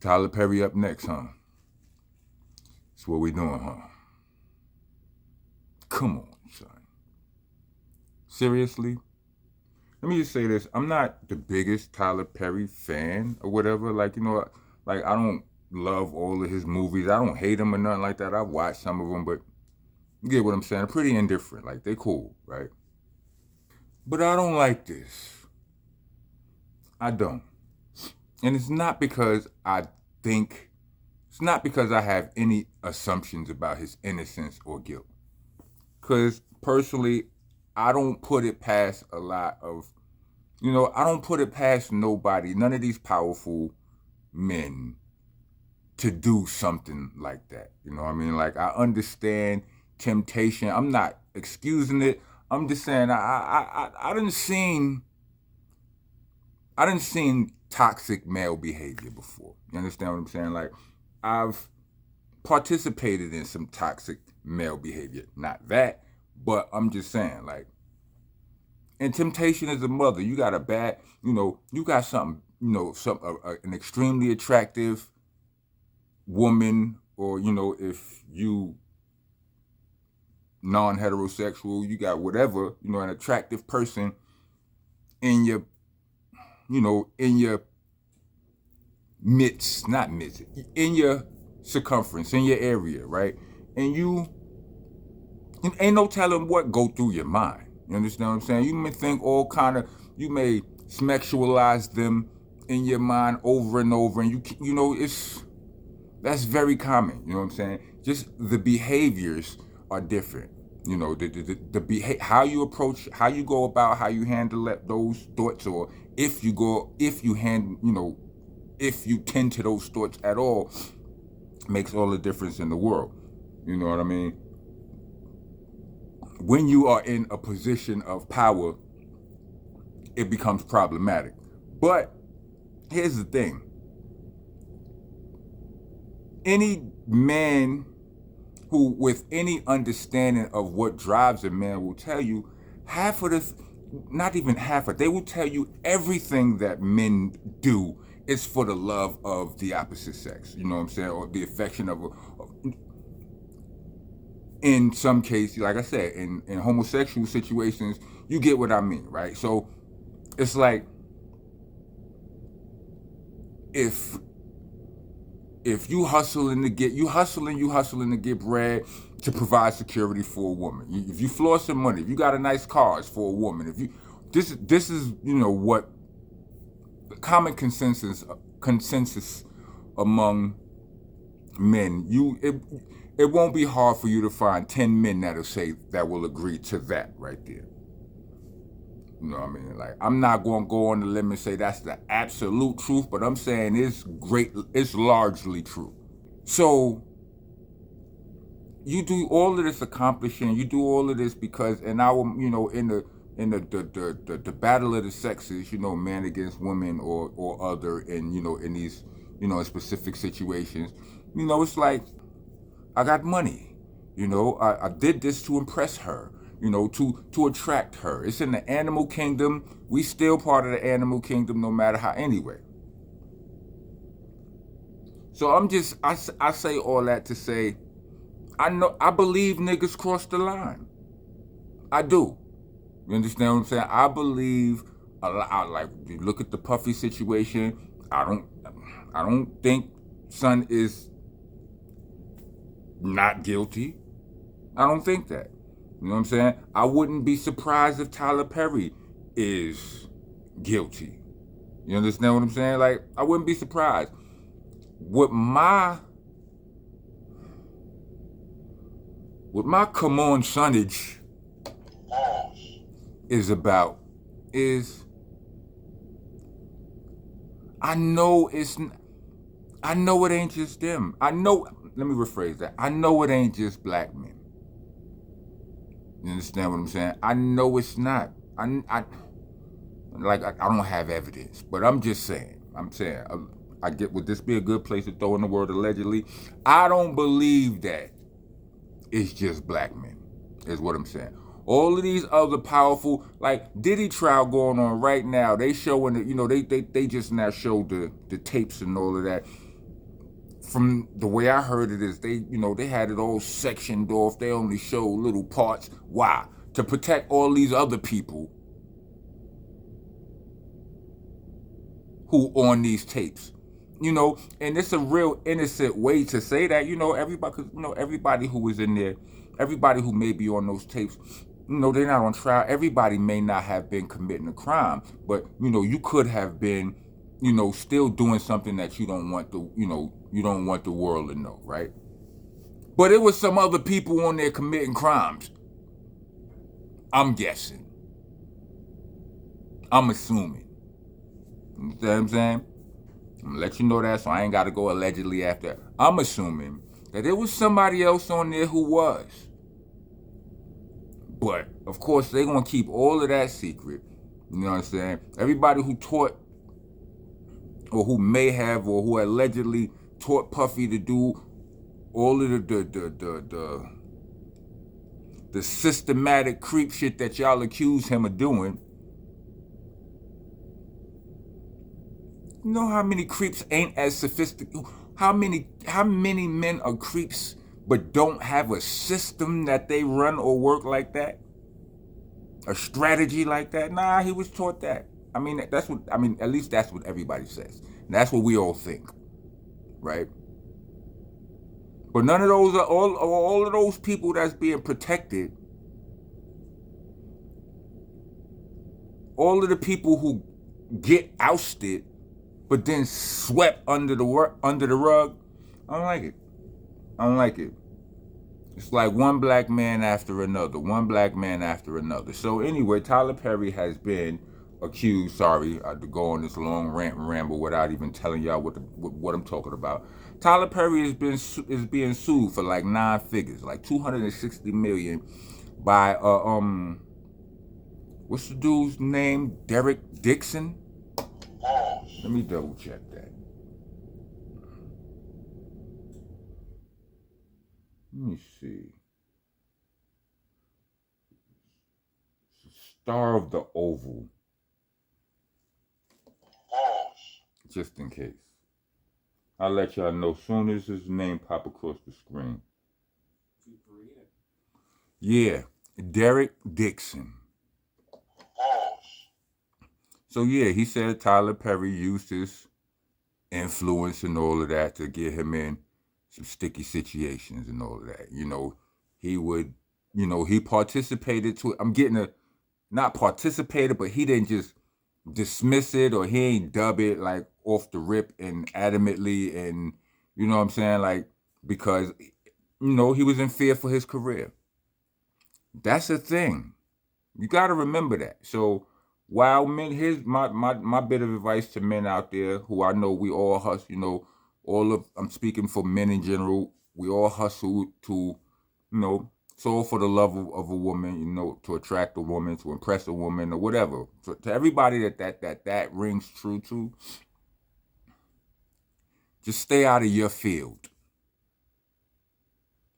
Tyler Perry up next, huh? That's what we doing, huh? Come on, son. Seriously? Let me just say this. I'm not the biggest Tyler Perry fan or whatever. Like, like I don't love all of his movies. I don't hate him or nothing like that. I've watched some of them, but you get what I'm saying? I'm pretty indifferent. Like, they cool, right? But I don't like this. I don't. And it's not because it's not because I have any assumptions about his innocence or guilt. Because personally, I don't put it past a lot of, I don't put it past nobody, none of these powerful men to do something like that. You know what I mean? Like, I understand temptation. I'm not excusing it. I'm just saying I didn't seen toxic male behavior before. You understand what I'm saying? Like, I've participated in some toxic male behavior. Not that, but I'm just saying, like, and temptation is a mother. You got a bad, you got something, an extremely attractive woman, or, if you non-heterosexual, you got whatever, an attractive person in your, in your in your circumference, in your area, right? And ain't no telling what go through your mind. You understand what I'm saying? You may think all kind of, you may sexualize them in your mind over and over, and that's very common. You know what I'm saying? Just the behaviors are different. How you approach, how you go about, how you handle those thoughts, or if you tend to those thoughts at all, makes all the difference in the world. You know what I mean? When you are in a position of power, it becomes problematic. But here's the thing. Any man who, with any understanding of what drives a man, will tell you not even half of, they will tell you everything that men do is for the love of the opposite sex. You know what I'm saying? Or the affection in some cases, like I said, in homosexual situations, you get what I mean, right? So it's like, if you hustling to get bread to provide security for a woman, if you floss some money, if you got a nice car, it's for a woman. If you this is what common consensus among men. It won't be hard for you to find 10 men that will agree to that right there. You know what I mean? Like, I'm not going to go on the limb and say that's the absolute truth, but I'm saying it's largely true. So you do all of this accomplishing, you do all of this because in our, in the battle of the sexes, man against women or other, and in these, in specific situations, it's like, I got money, I did this to impress her, to attract her. It's in the animal kingdom. We still part of the animal kingdom no matter how, anyway. So I say all that to say, I believe niggas cross the line. I do. You understand what I'm saying? I believe a lot. Like, you look at the Puffy situation. I don't think son is not guilty. I don't think that. You know what I'm saying? I wouldn't be surprised if Tyler Perry is guilty. You understand what I'm saying? Like, I wouldn't be surprised. What my come on sonage is about is, I know it ain't just them. Let me rephrase that. I know it ain't just black men. You understand what I'm saying? I know it's not. I don't have evidence, but I'm just saying. I get, would this be a good place to throw in the word allegedly? I don't believe that it's just black men, is what I'm saying. All of these other powerful, like Diddy trial going on right now, they showing it, they just now showed the tapes and all of that. from the way I heard it is they had it all sectioned off. They only show little parts. Why? To protect all these other people who on these tapes. And it's a real innocent way to say that. Everybody, cause everybody who was in there, everybody who may be on those tapes, they're not on trial. Everybody may not have been committing a crime, but you could have been, still doing something that you don't want the world to know, right? But it was some other people on there committing crimes. I'm guessing. I'm assuming. You know what I'm saying? I'm gonna let you know that, so I ain't gotta go allegedly after. I'm assuming that there was somebody else on there who was. But, of course, they're gonna keep all of that secret. You know what I'm saying? Everybody who taught, or who may have, or who allegedly taught Puffy to do all of the systematic creep shit that y'all accuse him of doing. You know how many creeps ain't as sophisticated? How many men are creeps but don't have a system that they run or work like that? A strategy like that? Nah, he was taught that. At least that's what everybody says. And that's what we all think, right? But none of those are all of those people that's being protected. All of the people who get ousted but then swept under the rug. I don't like it. I don't like it. It's like one black man after another, one black man after another. So anyway, Tyler Perry has been accused. Sorry, I had to go on this long rant and ramble without even telling y'all what I'm talking about. Tyler Perry is being sued for like 9 figures, like $260 million, by what's the dude's name? Derek Dixon. Let me double check that. Let me see. Star of the Oval. Just in case. I'll let y'all know soon as his name pop across the screen. Yeah, Derek Dixon. So yeah, he said Tyler Perry used his influence and all of that to get him in some sticky situations and all of that. He would, he participated to it. I'm getting not participated, but he didn't just dismiss it, or he ain't dub it like off the rip and adamantly, and you know what I'm saying, like, because he was in fear for his career. That's a thing. You got to remember that. So while men, here's my bit of advice to men out there who I know we all hustle. I'm speaking for men in general. We all hustle to, it's all for the love of a woman, to attract a woman, to impress a woman, or whatever. So to everybody that rings true to, just stay out of your field.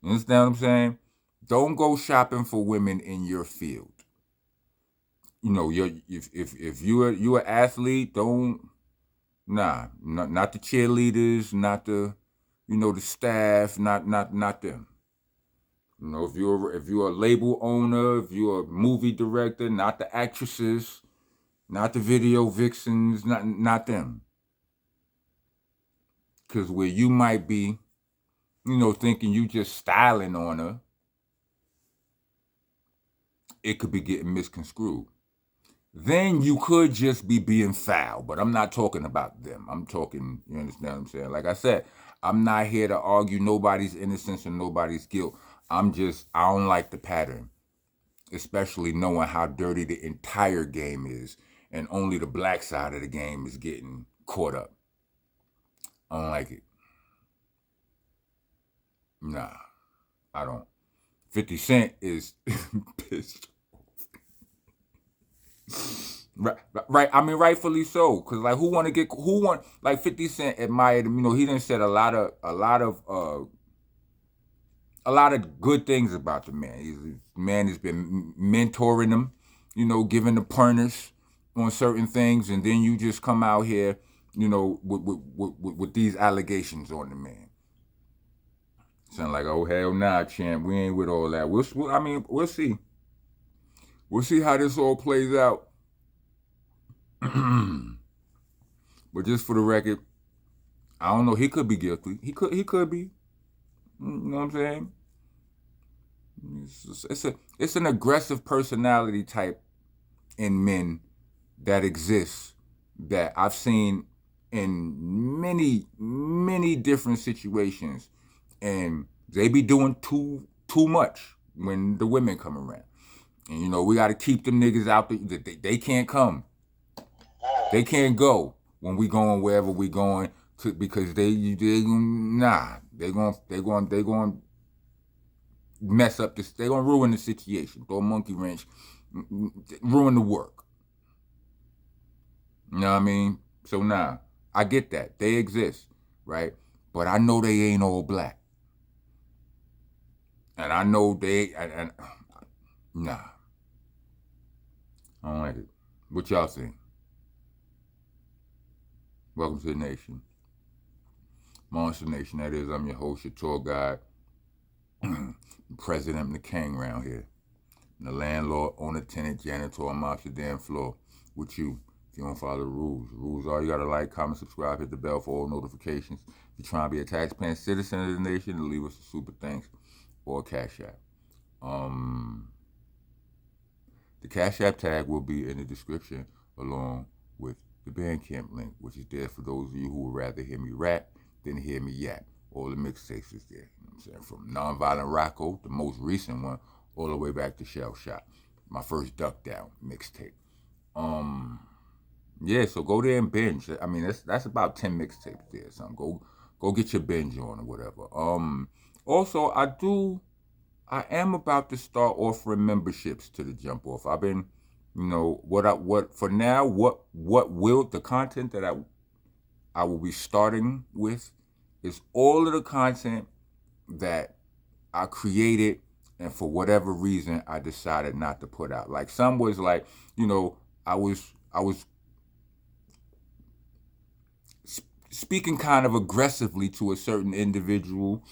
You understand what I'm saying? Don't go shopping for women in your field. If you're an athlete, not the cheerleaders, not the, the staff, not them. If you're a label owner, if you're a movie director, not the actresses, not the video vixens, not them. Because where you might be, thinking you just styling on her, it could be getting misconstrued. Then you could just be being foul, but I'm not talking about them. I'm talking, you understand what I'm saying? Like I said, I'm not here to argue nobody's innocence or nobody's guilt. I don't like the pattern, especially knowing how dirty the entire game is, and only the black side of the game is getting caught up. I don't like it. Nah, I don't. 50 Cent is pissed. Right. Rightfully so. Cause like, like 50 Cent admired him. He done said a lot of good things about the man. Man has been mentoring him, giving the pointers on certain things, and then you just come out here, with these allegations on the man. Sound like, oh, hell nah, champ. We ain't with all that. We'll see. We'll see how this all plays out. But just for the record, I don't know. He could be guilty. He could be. You know what I'm saying? It's an aggressive personality type in men that exists that I've seen in many different situations, and they be doing too much when the women come around. And you know, we got to keep them niggas out. They can't come. They can't go when we going wherever we going to, because they going mess up this. They gonna ruin the situation. Throw a monkey wrench, ruin the work. You know what I mean? So now, I get that. They exist, right? But I know they ain't all black. And I know nah. I don't like it. What y'all think? Welcome to the nation. Monster Nation, that is. I'm your host, your tour guide, President the King around here. And the landlord, owner, tenant, janitor, I'm off your damn floor with you. If you don't follow the rules. The rules are you gotta like, comment, subscribe, hit the bell for all notifications. If you're trying to be a taxpaying citizen of the nation, leave us a super thanks or a Cash App. The Cash App tag will be in the description along with the Bandcamp link, which is there for those of you who would rather hear me rap than hear me yap. All the mixtapes is there. You know what I'm saying? From Nonviolent Rocco, the most recent one, all the way back to Shell Shot. My first Duck Down mixtape. Yeah, so go there and binge. I mean, that's about 10 mixtapes there. So go get your binge on or whatever. Also, I am about to start offering memberships to the Jump Off. I've been, you know, what for now, what will the content that I will be starting with is all of the content that I created and for whatever reason I decided not to put out. Like some was like, you know, I was speaking kind of aggressively to a certain individual,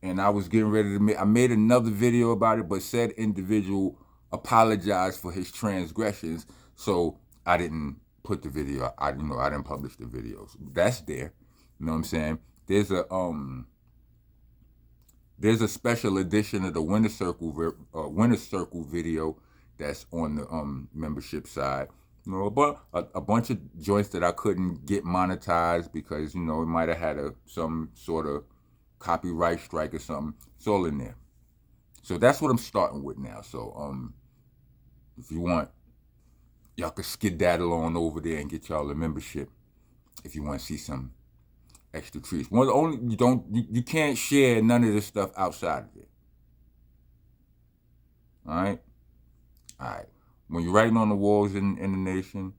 and I was getting ready to I made another video about it, but said individual apologized for his transgressions, so I didn't put the video. I didn't publish the videos. That's there. You know what I'm saying? There's a special edition of the Winner Circle video that's on the membership side. You know, but a bunch of joints that I couldn't get monetized because, you know, it might have had some sort of copyright strike or something. It's all in there. So that's what I'm starting with now. So if you want, y'all can skedaddle on over there and get y'all a membership if you want to see some extra treats. You can't share none of this stuff outside of it. All right. When you're writing on the walls in the nation,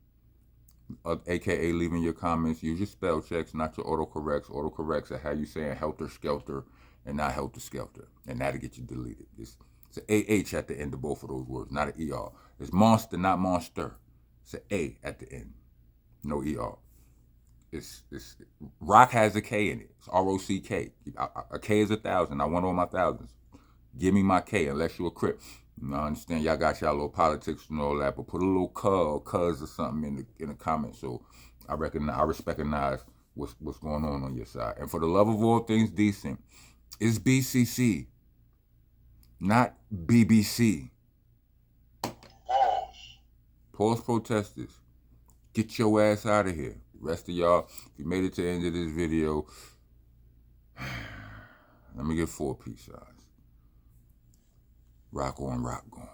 aka leaving your comments, use your spell checks, not your autocorrects. Autocorrects are how you saying helter skelter and not helter skelter, and that'll get you deleted. It's an AH at the end of both of those words, not an ER. It's monster, not monster. It's an A at the end, no ER. It's rock has a K in it. It's ROCK. A K is 1,000. I want all my thousands. Give me my K unless you're a Crip. I understand y'all got y'all little politics and all that, but put a little cuz or something in the comments so I recognize what's going on your side. And for the love of all things decent, it's BCC, not BBC. Pause protesters. Get your ass out of here. The rest of y'all, if you made it to the end of this video, let me get 4 peace signs. Rock on, rock on.